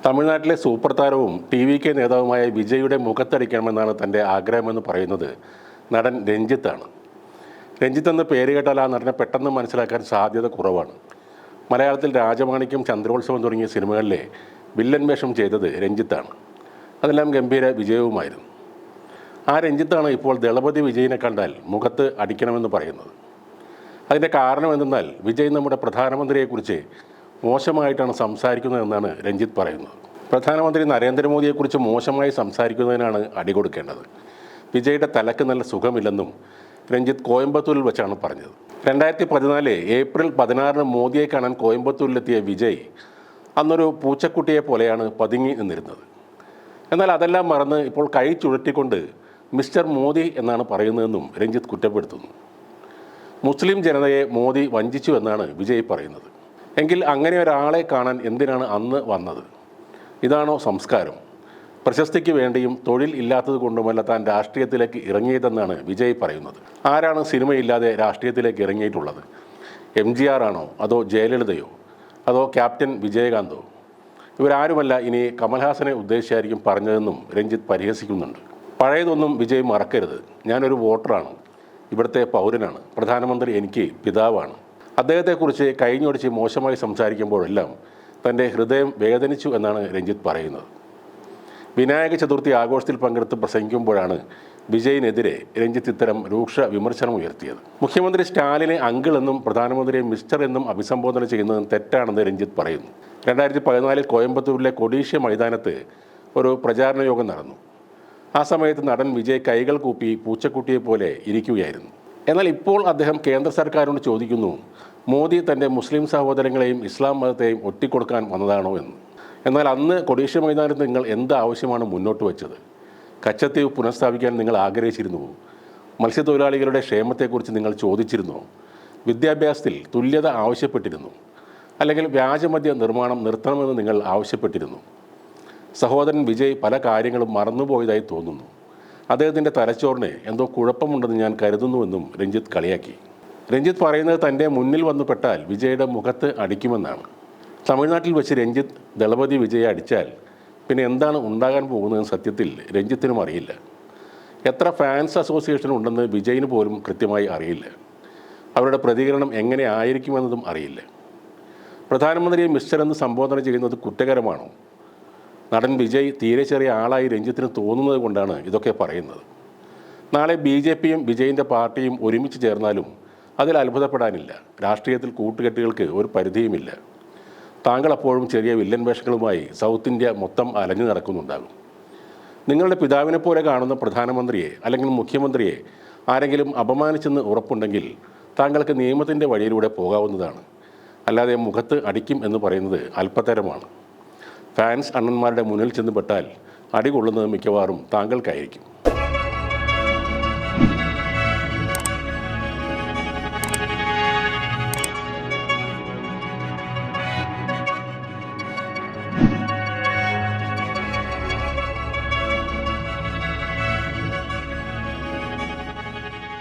തമിഴ്നാട്ടിലെ സൂപ്പർ താരവും TVK നേതാവുമായ വിജയുടെ മുഖത്തടിക്കണമെന്നാണ് തൻ്റെ ആഗ്രഹമെന്ന് പറയുന്നത് നടൻ രഞ്ജിത്താണ്. രഞ്ജിത്ത് എന്ന പേര് കേട്ടാൽ ആ നടനെ പെട്ടെന്ന് മനസ്സിലാക്കാൻ സാധ്യത കുറവാണ്. മലയാളത്തിൽ രാജമാണിക്യം, ചന്ദ്രോത്സവം തുടങ്ങിയ സിനിമകളിലെ വില്ലൻ വേഷം ചെയ്തത് രഞ്ജിത്താണ്. അതെല്ലാം ഗംഭീര വിജയവുമായിരുന്നു. ആ രഞ്ജിത്താണ് ഇപ്പോൾ ദളപതി വിജയിനെ കണ്ടാൽ മുഖത്ത് അടിക്കണമെന്ന് പറയുന്നത്. അതിൻ്റെ കാരണം എന്തെന്നാൽ വിജയ് നമ്മുടെ പ്രധാനമന്ത്രിയെക്കുറിച്ച് മോശമായിട്ടാണ് സംസാരിക്കുന്നതെന്നാണ് രഞ്ജിത്ത് പറയുന്നത്. പ്രധാനമന്ത്രി നരേന്ദ്രമോദിയെക്കുറിച്ച് മോശമായി സംസാരിക്കുന്നതിനാണ് അടികൊടുക്കേണ്ടത്. വിജയുടെ തലക്ക് നല്ല സുഖമില്ലെന്നും രഞ്ജിത്ത് കോയമ്പത്തൂരിൽ വെച്ചാണ് പറഞ്ഞത്. 2014 ഏപ്രിൽ 16 മോദിയെ കാണാൻ കോയമ്പത്തൂരിലെത്തിയ വിജയ് അന്നൊരു പൂച്ചക്കുട്ടിയെ പോലെയാണ് പതുങ്ങി നിന്നിരുന്നത്. എന്നാൽ അതെല്ലാം മറന്ന് ഇപ്പോൾ കൈ ചുഴറ്റിക്കൊണ്ട് മിസ്റ്റർ മോദി എന്നാണ് പറയുന്നതെന്നും രഞ്ജിത്ത് കുറ്റപ്പെടുത്തുന്നു. മുസ്ലിം ജനതയെ മോദി വഞ്ചിച്ചു എന്നാണ് വിജയ് പറയുന്നത്. എങ്കിൽ അങ്ങനെ ഒരാളെ കാണാൻ എന്തിനാണ് അന്ന് വന്നത്? ഇതാണോ സംസ്കാരം? പ്രശസ്തിക്ക് വേണ്ടിയും തൊഴിൽ ഇല്ലാത്തത് കൊണ്ടുമല്ല താൻ രാഷ്ട്രീയത്തിലേക്ക് ഇറങ്ങിയതെന്നാണ് വിജയ് പറയുന്നത്. ആരാണ് സിനിമയില്ലാതെ രാഷ്ട്രീയത്തിലേക്ക് ഇറങ്ങിയിട്ടുള്ളത്? MGR ആണോ, അതോ ജയലളിതയോ, അതോ ക്യാപ്റ്റൻ വിജയകാന്തോ? ഇവരാരുമല്ല ഇനി കമൽഹാസനെ ഉദ്ദേശിച്ചായിരിക്കും പറഞ്ഞതെന്നും രഞ്ജിത്ത് പരിഹസിക്കുന്നുണ്ട്. പഴയതൊന്നും വിജയ് മറക്കരുത്. ഞാനൊരു വോട്ടറാണ്, ഇവിടുത്തെ പൗരനാണ്, പ്രധാനമന്ത്രി എനിക്ക് പിതാവാണ്. അദ്ദേഹത്തെക്കുറിച്ച് കഴിഞ്ഞൊടിച്ച് മോശമായി സംസാരിക്കുമ്പോഴെല്ലാം തൻ്റെ ഹൃദയം വേദനിച്ചു എന്നാണ് രഞ്ജിത്ത് പറയുന്നത്. വിനായക ചതുർത്ഥി ആഘോഷത്തിൽ പങ്കെടുത്ത് പ്രസംഗിക്കുമ്പോഴാണ് വിജയിനെതിരെ രഞ്ജിത്ത് ഇത്തരം രൂക്ഷ വിമർശനം ഉയർത്തിയത്. മുഖ്യമന്ത്രി സ്റ്റാലിനെ അങ്കിൾ എന്നും പ്രധാനമന്ത്രിയെ മിസ്റ്റർ എന്നും അഭിസംബോധന ചെയ്യുന്നതും തെറ്റാണെന്ന് രഞ്ജിത്ത് പറയുന്നു. 2014 കോയമ്പത്തൂരിലെ കൊടീഷ്യ മൈതാനത്ത് ഒരു പ്രചാരണ യോഗം നടന്നു. ആ സമയത്ത് നടൻ വിജയ് കൈകൾ കൂപ്പി പൂച്ചക്കുട്ടിയെ പോലെ ഇരിക്കുകയായിരുന്നു. എന്നാൽ ഇപ്പോൾ അദ്ദേഹം കേന്ദ്ര സർക്കാരിനോട് ചോദിക്കുന്നു, മോദി തൻ്റെ മുസ്ലിം സഹോദരങ്ങളെയും ഇസ്ലാം മതത്തെയും ഒറ്റിക്കൊടുക്കാൻ വന്നതാണോ എന്ന്. എന്നാൽ അന്ന് കൊടീഷ്യ മൈതാനത്ത് നിങ്ങൾ എന്ത് ആവശ്യമാണ് മുന്നോട്ട് വെച്ചത്? കച്ചത്തീവ് പുനഃസ്ഥാപിക്കാൻ നിങ്ങൾ ആഗ്രഹിച്ചിരുന്നുവോ? മത്സ്യത്തൊഴിലാളികളുടെ ക്ഷേമത്തെക്കുറിച്ച് നിങ്ങൾ ചോദിച്ചിരുന്നോ? വിദ്യാഭ്യാസത്തിൽ തുല്യത ആവശ്യപ്പെട്ടിരുന്നു? അല്ലെങ്കിൽ വ്യാജമദ്യ നിർമ്മാണം നിർത്തണമെന്ന് നിങ്ങൾ ആവശ്യപ്പെട്ടിരുന്നു? സഹോദരൻ വിജയ് പല കാര്യങ്ങളും മറന്നുപോയതായി തോന്നുന്നു. അദ്ദേഹത്തിൻ്റെ തലച്ചോറിന് എന്തോ കുഴപ്പമുണ്ടെന്ന് ഞാൻ കരുതുന്നുവെന്നും രഞ്ജിത്ത് കളിയാക്കി. രഞ്ജിത്ത് പറയുന്നത് തൻ്റെ മുന്നിൽ വന്നു പെട്ടാൽ വിജയുടെ മുഖത്ത് അടിക്കുമെന്നാണ്. തമിഴ്നാട്ടിൽ വെച്ച് രഞ്ജിത്ത് ദളപതി വിജയെ അടിച്ചാൽ പിന്നെ എന്താണ് ഉണ്ടാകാൻ പോകുന്നതെന്ന് സത്യത്തിൽ രഞ്ജിത്തിനും അറിയില്ല. എത്ര ഫാൻസ് അസോസിയേഷൻ ഉണ്ടെന്ന് വിജയിന് പോലും കൃത്യമായി അറിയില്ല. അവരുടെ പ്രതികരണം എങ്ങനെ ആയിരിക്കുമെന്നതും അറിയില്ല. പ്രധാനമന്ത്രിയെ മിസ്റ്റർ എന്ന് സംബോധന ചെയ്യുന്നത് കുറ്റകരമാണോ? നടൻ വിജയ് തീരെ ചെറിയ ആളായി രഞ്ജിത്തിന് തോന്നുന്നത് കൊണ്ടാണ് ഇതൊക്കെ പറയുന്നത്. നാളെ BJPയും വിജയിൻ്റെ പാർട്ടിയും ഒരുമിച്ച് ചേർന്നാലും അതിൽ അത്ഭുതപ്പെടാനില്ല. രാഷ്ട്രീയത്തിൽ കൂട്ടുകെട്ടുകൾക്ക് ഒരു പരിധിയുമില്ല. താങ്കൾ അപ്പോഴും ചെറിയ വില്ലൻ വേഷങ്ങളുമായി സൗത്ത് ഇന്ത്യ മൊത്തം അലഞ്ഞു നടക്കുന്നുണ്ടാകും. നിങ്ങളുടെ പിതാവിനെ പോലെ കാണുന്ന പ്രധാനമന്ത്രിയെ അല്ലെങ്കിൽ മുഖ്യമന്ത്രിയെ ആരെങ്കിലും അപമാനിച്ചെന്ന് ഉറപ്പുണ്ടെങ്കിൽ താങ്കൾക്ക് നിയമത്തിൻ്റെ വഴിയിലൂടെ പോകാവുന്നതാണ്. അല്ലാതെ മുഖത്ത് അടിക്കും എന്ന് പറയുന്നത് അല്പത്തരമാണ്. ഫാൻസ് അണ്ണന്മാരുടെ മുന്നിൽ ചെന്ന് പെട്ടാൽ അടികൊള്ളുന്നത് മിക്കവാറും താങ്കൾക്കായിരിക്കും.